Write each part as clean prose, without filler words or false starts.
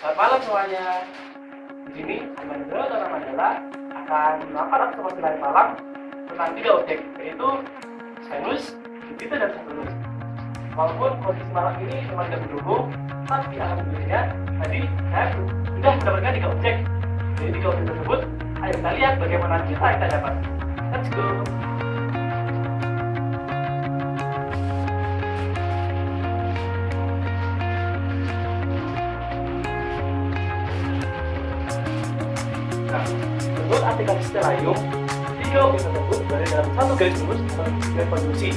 Selamat malam semuanya. Di sini teman Dr. Mandala akan melakukan observasi langit malam tentang 3 objek, yaitu Venus, Jupiter, dan Saturnus. Walaupun posisi malam ini cuma jam dulu, tapi alhamdulillah tadi saya sudah mendapatkan 3 objek. Dari 3 objek tersebut, ayo kita lihat bagaimana kita dapat. Let's go. Nah, menurut artikel Stellarium, 3 objek tersebut berada dalam satu garis lurus atau garis konjungsi.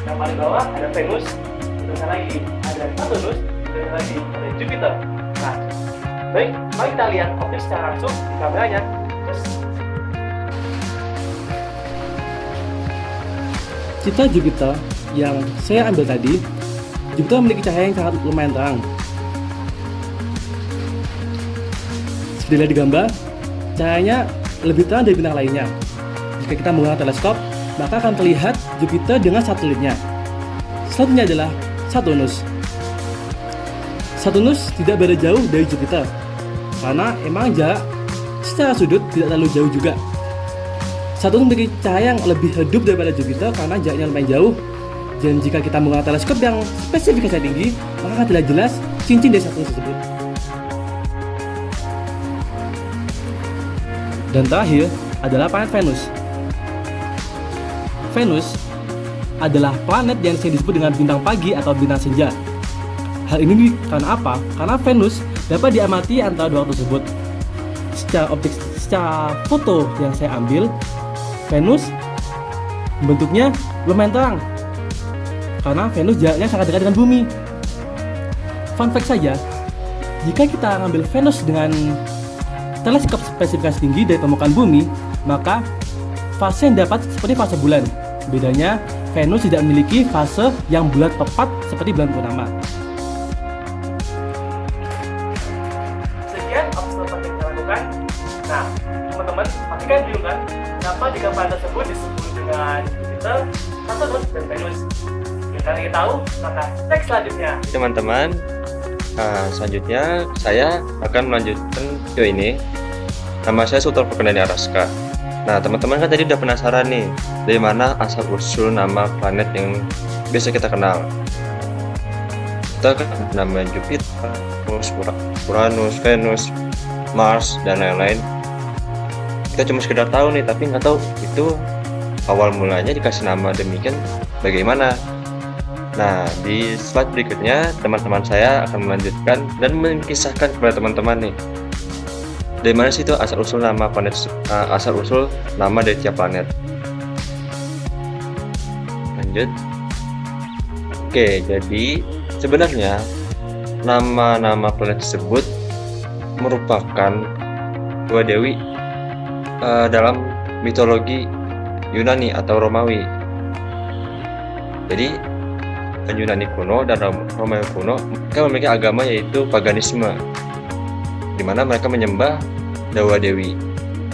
Yang paling bawah ada Venus, dan lagi ada Saturnus, dan lagi ada Jupiter. Nah, baik, mari kita lihat objek secara langsung di kameranya. Terus, Citra Jupiter yang saya ambil tadi, Jupiter memiliki cahaya yang sangat lumayan terang. Seperti lihat di gambar, cahayanya lebih terang dari bintang lainnya. Jika kita menggunakan teleskop, maka akan terlihat Jupiter dengan satelitnya. Selanjutnya adalah Saturnus. Saturnus tidak berada jauh dari Jupiter, karena emang jarak secara sudut tidak terlalu jauh juga. Saturnus memiliki cahaya yang lebih redup daripada Jupiter karena jaraknya lumayan jauh. Dan jika kita menggunakan teleskop yang spesifikasinya tinggi, maka akan tidak jelas cincin dari Saturnus tersebut. Dan terakhir adalah planet Venus. Venus adalah planet yang sering disebut dengan bintang pagi atau bintang senja. Hal ini karena apa? Karena Venus dapat diamati antara dua waktu tersebut. Secara foto yang saya ambil, Venus bentuknya lumayan terang karena Venus jaraknya sangat dekat dengan bumi. Fun fact saja, jika kita mengambil Venus dengan teleskop spesifikasi tinggi dari permukaan bumi, maka fase yang dapat seperti fase bulan. Bedanya, Venus tidak memiliki fase yang bulat tepat seperti bulan purnama. sekian observasi yang kita lakukan. Nah, teman-teman, pasti kan bingung kan, kenapa 3 planet tersebut disebut dengan Jupiter, Saturnus, dan Venus? Kita ingin tahu, maka teks selanjutnya. Teman-teman, selanjutnya saya akan melanjutkan video ini. Nama saya Sultan Furkanani Araska. Nah, teman-teman kan tadi udah penasaran nih, dari mana asal-usul nama planet yang biasa kita kenal. Kita kan nama Jupiter, Uranus, Venus, Mars, dan lain-lain. Kita cuma sekedar tahu nih, tapi nggak tahu itu awal mulanya dikasih nama demikian bagaimana. Nah, di slide berikutnya teman-teman saya akan melanjutkan dan mengisahkan kepada teman-teman nih, dari mana sih itu asal-usul nama planet, asal-usul nama dari tiap planet. Lanjut. Oke, jadi sebenarnya nama-nama planet tersebut merupakan dua dewi dalam mitologi Yunani atau Romawi. Jadi Yunani kuno dan Romawi kuno mereka memiliki agama yaitu paganisme, di mana mereka menyembah dewa dewi,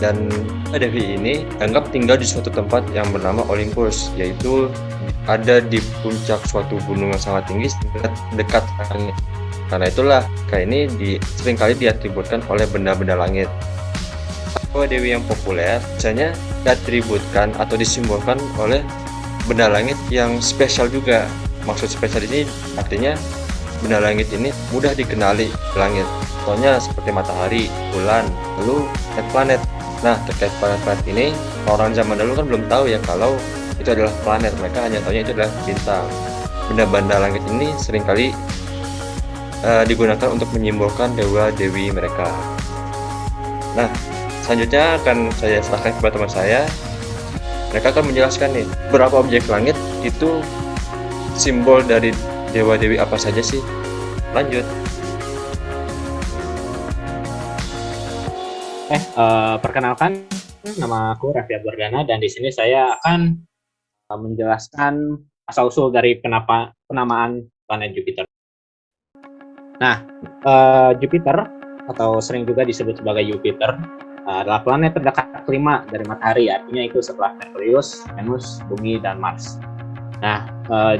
dan dewi ini dianggap tinggal di suatu tempat yang bernama Olympus, yaitu ada di puncak suatu gunung yang sangat tinggi dekat langit. Karena itulah kayak ini seringkali diatributkan oleh benda-benda langit. Dewa dewi yang populer biasanya diatributkan atau disimbolkan oleh benda langit yang spesial juga. Maksud spesial ini artinya benda langit ini mudah dikenali ke langit. Contohnya seperti matahari, bulan, lalu planet. Nah, terkait planet-planet ini, orang zaman dulu kan belum tahu ya kalau itu adalah planet. Mereka hanya tahunya itu adalah bintang. Benda-benda langit ini seringkali digunakan untuk menyimbolkan dewa-dewi mereka. Nah, selanjutnya akan saya serahkan kepada teman saya. Mereka akan menjelaskan nih, berapa objek langit itu simbol dari dewa-dewi apa saja sih? Lanjut. Perkenalkan, nama aku Raffi Abdurdana, dan di sini saya akan menjelaskan asal-usul dari penamaan planet Jupiter. Nah, Jupiter atau sering juga disebut sebagai Jupiter adalah planet terdekat kelima dari matahari, artinya itu setelah Merkurius, Venus, Bumi, dan Mars. Nah,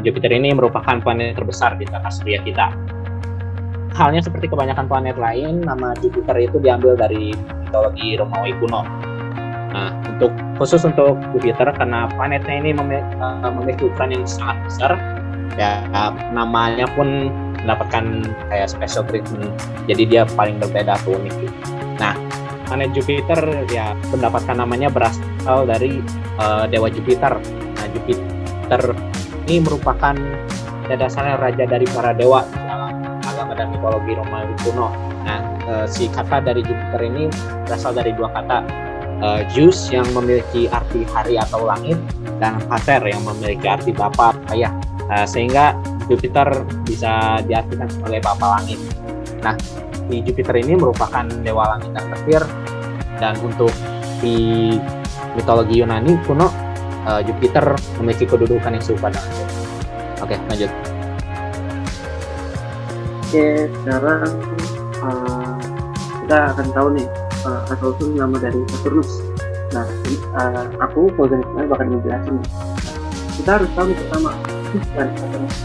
Jupiter ini merupakan planet terbesar di tata surya kita. halnya seperti kebanyakan planet lain, nama Jupiter itu diambil dari mitologi Romawi kuno. Nah, khusus untuk Jupiter, karena planetnya ini memiliki ukuran yang sangat besar, ya namanya pun mendapatkan kayak special treatment. Jadi dia paling berbeda atau unik. Nah, planet Jupiter ya mendapatkan namanya berasal dari dewa Jupiter. Nah, Jupiter ini merupakan dasarnya raja dari para dewa dalam agama dan mitologi Romawi kuno. Nah, si kata dari Jupiter ini berasal dari dua kata, Zeus yang memiliki arti hari atau langit, dan Pater yang memiliki arti bapa, ayah. Sehingga Jupiter bisa diartikan sebagai bapa langit. Nah, di Jupiter ini merupakan dewa langit dan petir, dan untuk di mitologi Yunani kuno, Jupiter memiliki kedudukan yang serupa dengan Zeus. Oke, lanjut. Oke, sekarang kita akan tahu nih asal-usul nama dari Saturnus. Nah, aku Fauzan Ismail bakal menjelaskan. Kita harus tahu nih pertama, planet Saturnus.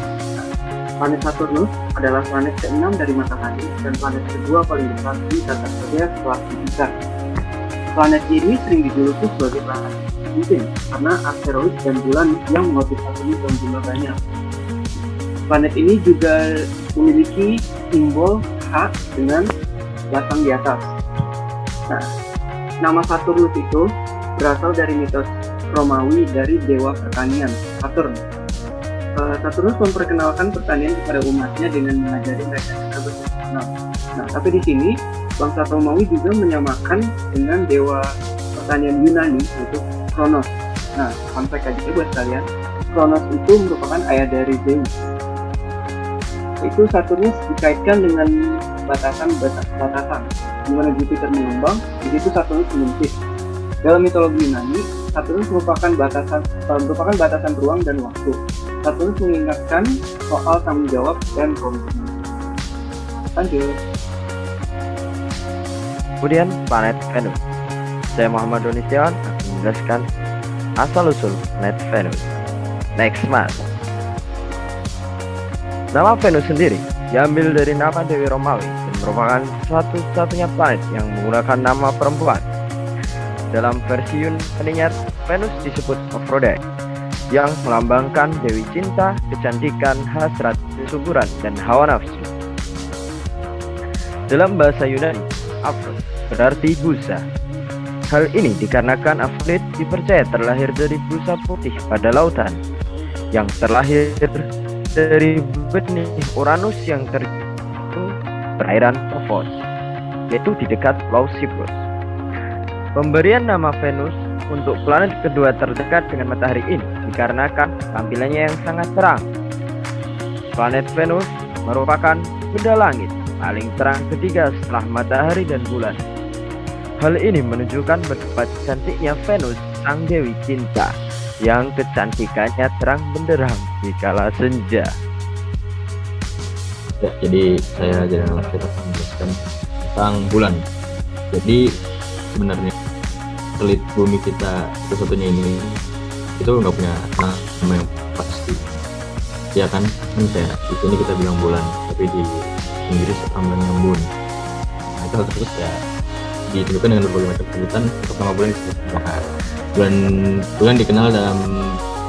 Planet Saturnus adalah planet ke-6 dari matahari dan planet kedua paling besar di tata surya setelah Jupiter. Planet ini sering dijuluki sebagai planet cincin karena asteroid dan bulan yang mengorbit Saturnus dalam jumlah banyak. Planet ini juga memiliki simbol H dengan batang di atas. Nah, nama Saturnus itu berasal dari mitos Romawi dari dewa pertanian, Saturn. Saturnus memperkenalkan pertanian kepada umatnya dengan mengajari mereka cara bercocok. Nah, tapi di sini bangsa Romawi juga menyamakan dengan dewa pertanian Yunani, yaitu Kronos. Nah, fun fact aja buat kalian, Kronos itu merupakan ayah dari Zeus. Itu Saturnus dikaitkan dengan batasan, di mana Jupiter mengembang, di situ Saturnus menyempit. Dalam mitologi Yunani, Saturnus merupakan batasan ruang dan waktu. Saturnus mengingatkan soal tanggung jawab dan komitmen. Lanjut. Kemudian planet Venus. Saya Muhammad Doni Setiawan akan menjelaskan asal-usul planet Venus. Next Mas. Nama Venus sendiri diambil dari nama Dewi Romawi dan merupakan satu-satunya planet yang menggunakan nama perempuan. Dalam versi Yunani, Venus disebut Aphrodite, yang melambangkan Dewi Cinta, kecantikan, hasrat, kesuburan, dan hawa nafsu. Dalam bahasa Yunani, Aphrodite berarti busa. Hal ini dikarenakan Aphrodite dipercaya terlahir dari busa putih pada lautan, yang terlahir dari benih Uranus yang terjun perairan Phobos, yaitu di dekat Pulau Cyprus. Pemberian nama Venus untuk planet kedua terdekat dengan matahari ini dikarenakan tampilannya yang sangat terang. Planet Venus merupakan benda langit paling terang ketiga setelah matahari dan bulan. Hal ini menunjukkan betapa cantiknya Venus, sang Dewi Cinta, yang kecantikannya terang benderang di kala senja. Ya, jadi saya akan menjelaskan tentang bulan. Jadi sebenarnya satelit bumi kita satu-satunya ini itu nggak punya nama yang pasti, ya kan kayak di sini kita bilang bulan, tapi di Inggris namanya moon. Nah, itu hal tersebut ya ditentukan dengan berbagai macam sebutan untuk nama bulan disebut. Bulan dikenal dalam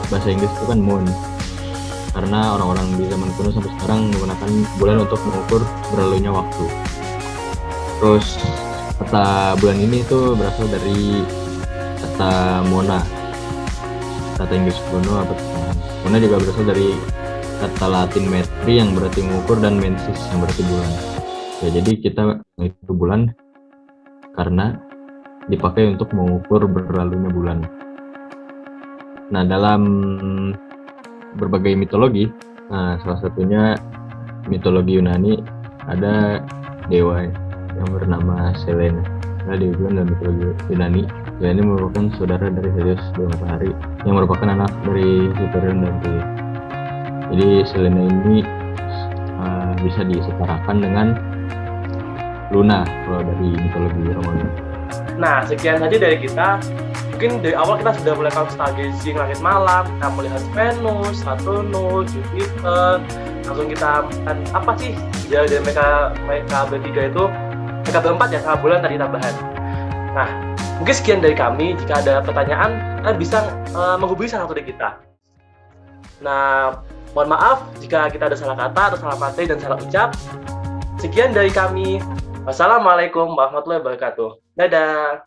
bahasa Inggris itu kan moon, karena orang-orang di zaman kuno sampai sekarang menggunakan bulan untuk mengukur berlalunya waktu. Terus kata bulan ini tuh berasal dari kata Mona, kata Inggris kuno apa Mona juga berasal dari kata Latin metri yang berarti mengukur dan mensis yang berarti bulan. Ya, jadi kita itu bulan karena dipakai untuk mengukur berlalunya bulan. Nah, dalam berbagai mitologi, salah satunya mitologi Yunani, ada dewa yang bernama Selene. Nah, di dalam mitologi Yunani, Selene merupakan saudara dari Helios, dewa matahari, yang merupakan anak dari Jupiter dan Venus. Jadi Selene ini bisa disetarakan dengan Luna kalau dari mitologi Romawi. Nah, sekian tadi dari kita. mungkin dari awal kita sudah mulai stargazing langit malam, kita melihat Venus, Saturnus, Jupiter, langsung kita apa sih ya dari mereka bertiga itu, mereka berempat ya sama bulan tadi tambahan. Nah, mungkin sekian dari kami. Jika ada pertanyaan, kalian bisa menghubungi salah satu dari kita. Nah, mohon maaf jika kita ada salah kata atau salah materi dan salah ucap. Sekian dari kami. Wassalamualaikum warahmatullahi wabarakatuh. Dadah.